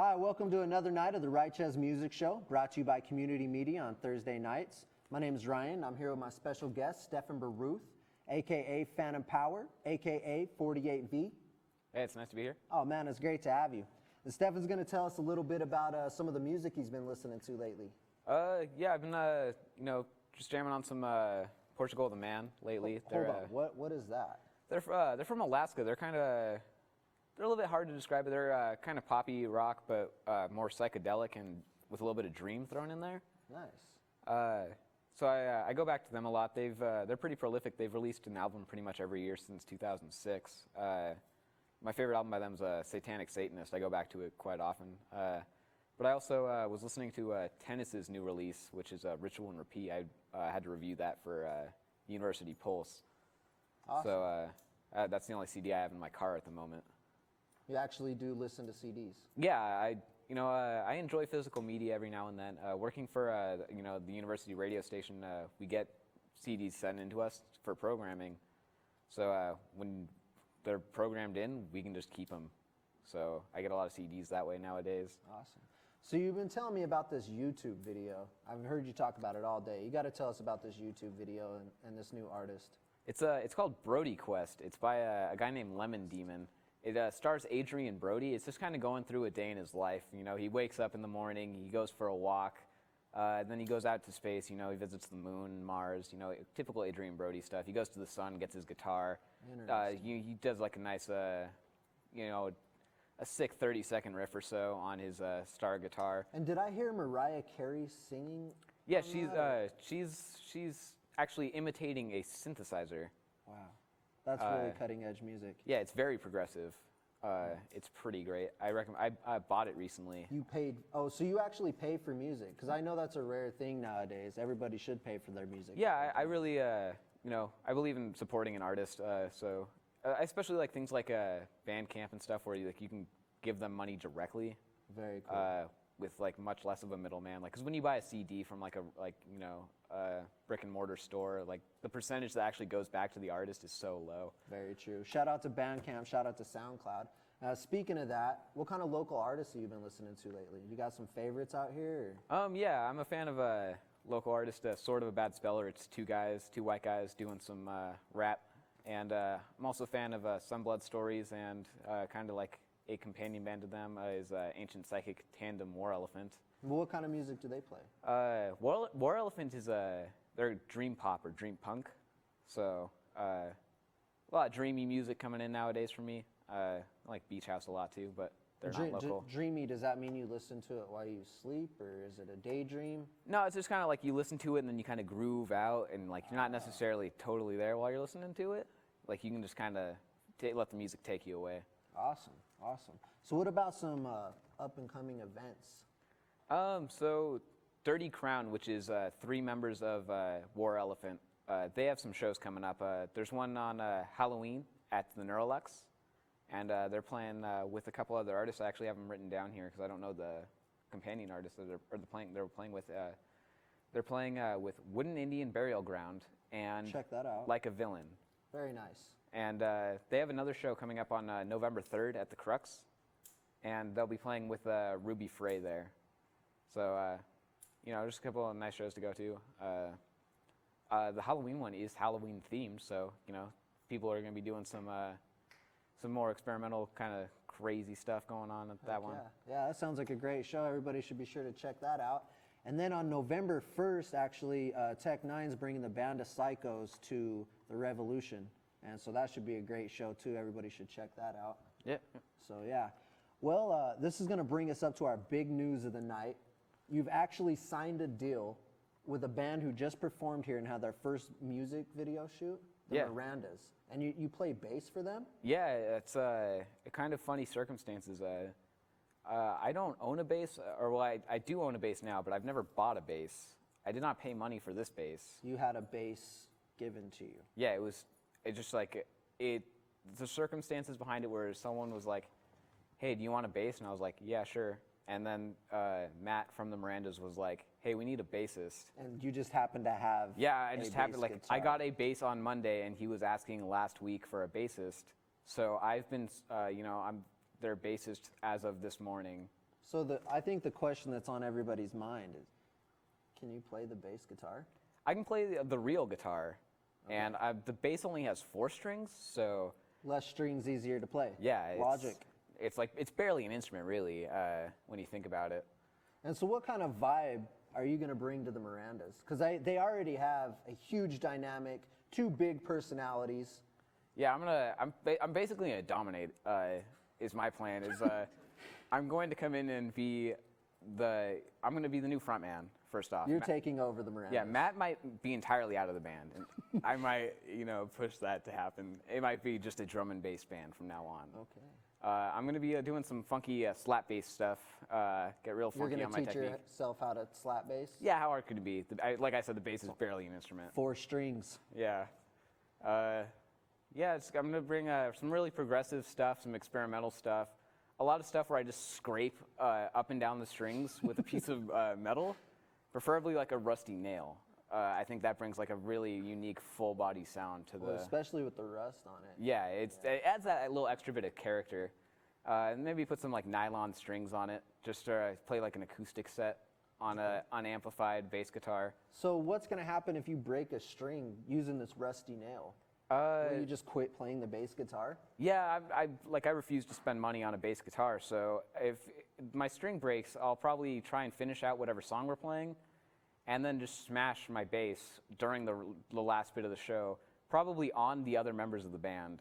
Hi, welcome to another night of the RyChez Music Show, brought to you by Community Media on Thursday nights. My name is Ryan. I'm here with my special guest, Stefan Bahruth, a.k.a. Phantom Power, a.k.a. 48V. Hey, it's nice to be here. Oh, man, it's great to have you. And Stefan's going to tell us a little bit about some of the music he's been listening to lately. Yeah, I've been, just jamming on some Portugal the Man lately. Hold on, what is that? They're from Alaska. They're a little bit hard to describe, but they're kind of poppy rock, but more psychedelic and with a little bit of dream thrown in there. Nice. So I go back to them a lot. They're pretty prolific. They've released an album pretty much every year since 2006. My favorite album by them is Satanic Satanist. I go back to it quite often. But I also was listening to Tennis's new release, which is Ritual and Repeat. I had to review that for University Pulse. Awesome. So that's the only CD I have in my car at the moment. You actually do listen to CDs? Yeah, I enjoy physical media every now and then. Working for the university radio station, we get CDs sent into us for programming. So when they're programmed in, we can just keep them. So I get a lot of CDs that way nowadays. Awesome. So you've been telling me about this YouTube video. I've heard you talk about it all day. You got to tell us about this YouTube video and this new artist. It's called Brody Quest. It's by a guy named Lemon Demon. It stars Adrian Brody. It's just kind of going through a day in his life. You know, he wakes up in the morning, he goes for a walk, then he goes out to space. You know, he visits the moon, Mars. You know, typical Adrian Brody stuff. He goes to the sun, gets his guitar. He does like a nice, a sick 30-second riff or so on his star guitar. And did I hear Mariah Carey singing? Yeah, she's actually imitating a synthesizer. Wow. That's really cutting-edge music. Yeah, it's very progressive. It's pretty great. I recommend. I bought it recently. You paid? Oh, so you actually pay for music? Because I know that's a rare thing nowadays. Everybody should pay for their music. Yeah, I really, I believe in supporting an artist. So I especially like things like Bandcamp and stuff, where you can give them money directly. Very cool. With like much less of a middleman. Like, because when you buy a CD from a brick and mortar store, like the percentage that actually goes back to the artist is so low. Very true. Shout out to Bandcamp. Shout out to SoundCloud. Speaking of that, what kind of local artists have you been listening to lately? You got some favorites out here? Yeah, I'm a fan of a local artist, Sort of a Bad Speller. It's two white guys doing some rap, and I'm also a fan of Sunblood Stories, and kind of like a companion band to them is Ancient Psychic Tandem War Elephant. What kind of music do they play? War Elephant is they're dream pop or dream punk, so a lot of dreamy music coming in nowadays for me. I like Beach House a lot too, but they're not local. Dreamy, does that mean you listen to it while you sleep, or is it a daydream? No, it's just kind of like you listen to it and then you kind of groove out, and like you're not necessarily totally there while you're listening to it. Like you can just kind of let the music take you away. Awesome. So what about some up-and-coming events? So Dirty Crown, which is 3 members of War Elephant, they have some shows coming up. There's one on Halloween at the Neurolux, and they're playing with a couple other artists. I actually have them written down here because I don't know the companion artists that they're playing with. They're playing with Wooden Indian Burial Ground and check that out. Like a Villain. Very nice. And they have another show coming up on November 3rd at the Crux, and they'll be playing with Ruby Frey there. So, just a couple of nice shows to go to. The Halloween one is Halloween themed, so people are going to be doing some more experimental kind of crazy stuff going on at that one. Yeah, that sounds like a great show. Everybody should be sure to check that out. And then on November 1st, actually, Tech Nine's bringing the Band of Psychos to the Revolution. And so that should be a great show, too. Everybody should check that out. Yeah. So, yeah. Well, this is going to bring us up to our big news of the night. You've actually signed a deal with a band who just performed here and had their first music video shoot, the Mirandas. And you play bass for them? Yeah, it's a kind of funny circumstances. I don't own a bass, I do own a bass now, but I've never bought a bass. I did not pay money for this bass. You had a bass given to you. Yeah, the circumstances behind it where someone was like, hey, do you want a bass? And I was like, yeah, sure. And then Matt from the Mirandas was like, hey, we need a bassist. And you just happened to have I got a bass on Monday, and he was asking last week for a bassist. So I've been, I'm their bassist as of this morning. So I think the question that's on everybody's mind is, can you play the bass guitar? I can play the real guitar, and the bass only has 4 strings, so Less strings, easier to play. yeah, Logic. It's barely an instrument, really, when you think about it. And so what kind of vibe are you going to bring to the Mirandas? Because they already have a huge dynamic, 2 big personalities. Yeah, I'm basically gonna dominate. Is my plan. I'm going to come in and I'm going to be the new frontman. First off, You're taking over the Mirandas. Yeah, Matt might be entirely out of the band, and I might, push that to happen. It might be just a drum and bass band from now on. Okay. I'm going to be doing some funky slap bass stuff. Get real funky You're on going my to teach technique. yourself how to slap bass? Yeah, how hard could it be? Like I said, the bass is barely an instrument. 4 strings. Yeah. I'm going to bring some really progressive stuff, some experimental stuff, a lot of stuff where I just scrape up and down the strings with a piece of metal, preferably like a rusty nail. I think that brings like a really unique full body sound to Well, especially with the rust on it. Yeah, it adds that little extra bit of character. And maybe put some like nylon strings on it, just to play like an acoustic set on a unamplified bass guitar. So what's going to happen if you break a string using this rusty nail? Will you just quit playing the bass guitar? Yeah, I refuse to spend money on a bass guitar. So if my string breaks, I'll probably try and finish out whatever song we're playing, and then just smash my bass during the last bit of the show, probably on the other members of the band.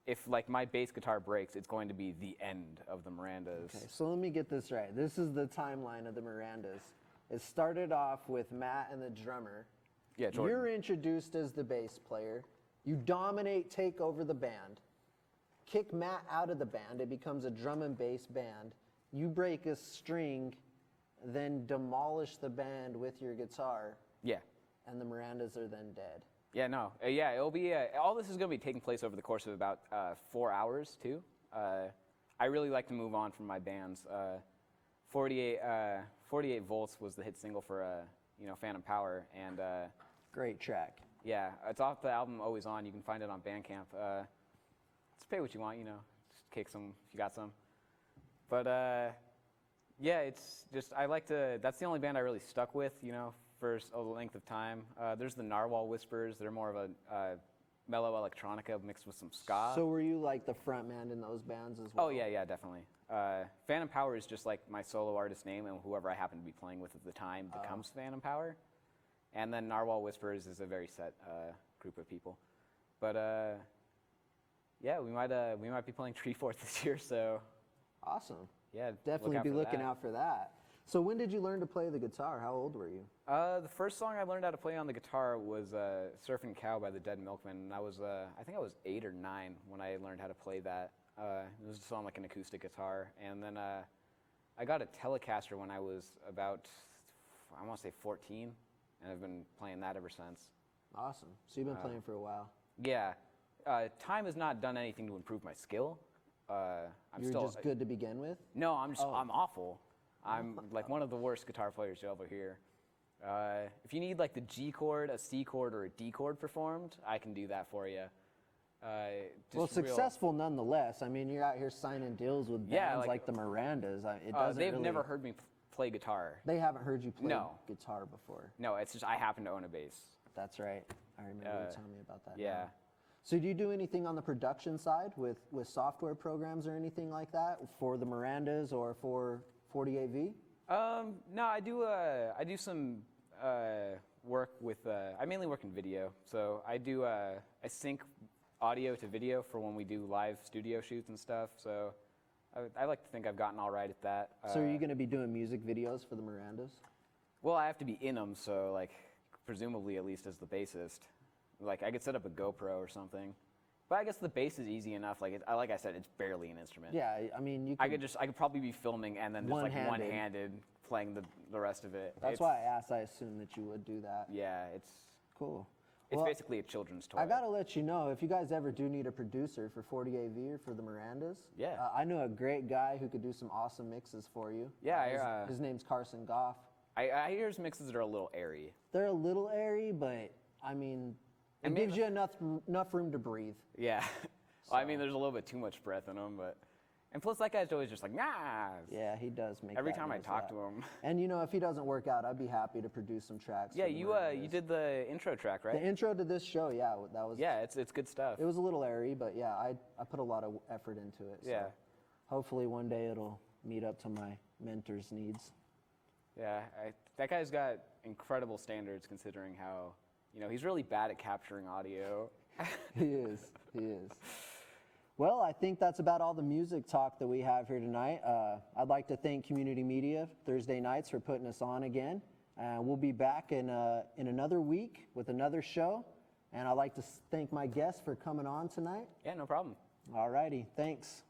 If like my bass guitar breaks, it's going to be the end of the Mirandas. Okay, so let me get this right. This is the timeline of the Mirandas. It started off with Matt and the drummer. Yeah, Jordan. You're introduced as the bass player. You dominate, take over the band. Kick Matt out of the band. It becomes a drum and bass band. You break a string, then demolish the band with your guitar. Yeah. And the Mirandas are then dead. Yeah, no. It'll be, all this is going to be taking place over the course of about 4 hours, too. I really like to move on from my bands. 48 Volts was the hit single for, Phantom Power, and Great track. yeah, it's off the album Always On. You can find it on Bandcamp. Just pay what you want, just kick some if you got some. But it's just, that's the only band I really stuck with, for a length of time. There's the Narwhal Whispers. They're more of a mellow electronica mixed with some ska. So were you like the front man in those bands as well? Oh, yeah, definitely. Phantom Power is just like my solo artist name, and whoever I happen to be playing with at the time becomes Phantom Power. And then Narwhal Whispers is a very set group of people. But we might be playing Treefort this year, so Awesome. yeah, Definitely be looking that. out for that. So when did you learn to play the guitar? How old were you? The first song I learned how to play on the guitar was Surfin' Cow by the Dead Milkmen, and I think I was 8 or 9 when I learned how to play that. It was just on like an acoustic guitar, and then I got a Telecaster when I was about, I want to say 14, and I've been playing that ever since. Awesome. So you've been playing for a while. Yeah, time has not done anything to improve my skill. You're just good to begin with? No, I'm awful. I'm like one of the worst guitar players you'll ever hear. If you need like the G chord, a C chord, or a D chord performed, I can do that for you. Well, successful nonetheless. I mean, you're out here signing deals with bands like the Mirandas. It doesn't they've really... never heard me play guitar. They haven't heard you play No. guitar before. No, it's just I happen to own a bass. That's right. I remember you telling me about that. Yeah. now. So do you do anything on the production side with software programs or anything like that for the Mirandas or for 48V? No, I do some work with. I mainly work in video, so I sync audio to video for when we do live studio shoots and stuff. So I like to think I've gotten all right at that. So are you going to be doing music videos for the Mirandas? Well, I have to be in them, so like presumably at least as the bassist, like I could set up a GoPro or something. But I guess the bass is easy enough. Like I said, it's barely an instrument. Yeah, I mean, you I could probably be filming and then just like one-handed playing the rest of it. That's why I asked. I assumed that you would do that. Yeah, it's Cool. It's Well, basically a children's toy. I gotta let you know, if you guys ever do need a producer for 48V or for the Mirandas, Yeah. I know a great guy who could do some awesome mixes for you. Yeah, his name's Carson Goff. I hear his mixes are a little airy. They're a little airy, but I mean, it gives you enough room to breathe. Yeah. Well, I mean, there's a little bit too much breath in them, but And plus, that guy's always just like, nah. Yeah, he does make Every that time I noise talk a to lot. him. And you know, if he doesn't work out, I'd be happy to produce some tracks. Yeah, for the Murderers. you did the intro track, right? The intro to this show, yeah, that was. Yeah, it's good stuff. It was a little airy, but yeah, I put a lot of effort into it. So Yeah. hopefully one day it'll meet up to my mentor's needs. Yeah, that guy's got incredible standards considering how, he's really bad at capturing audio. He is. Well, I think that's about all the music talk that we have here tonight. I'd like to thank Community Media Thursday nights for putting us on again. We'll be back in another week with another show. And I'd like to thank my guests for coming on tonight. Yeah, no problem. All righty, thanks.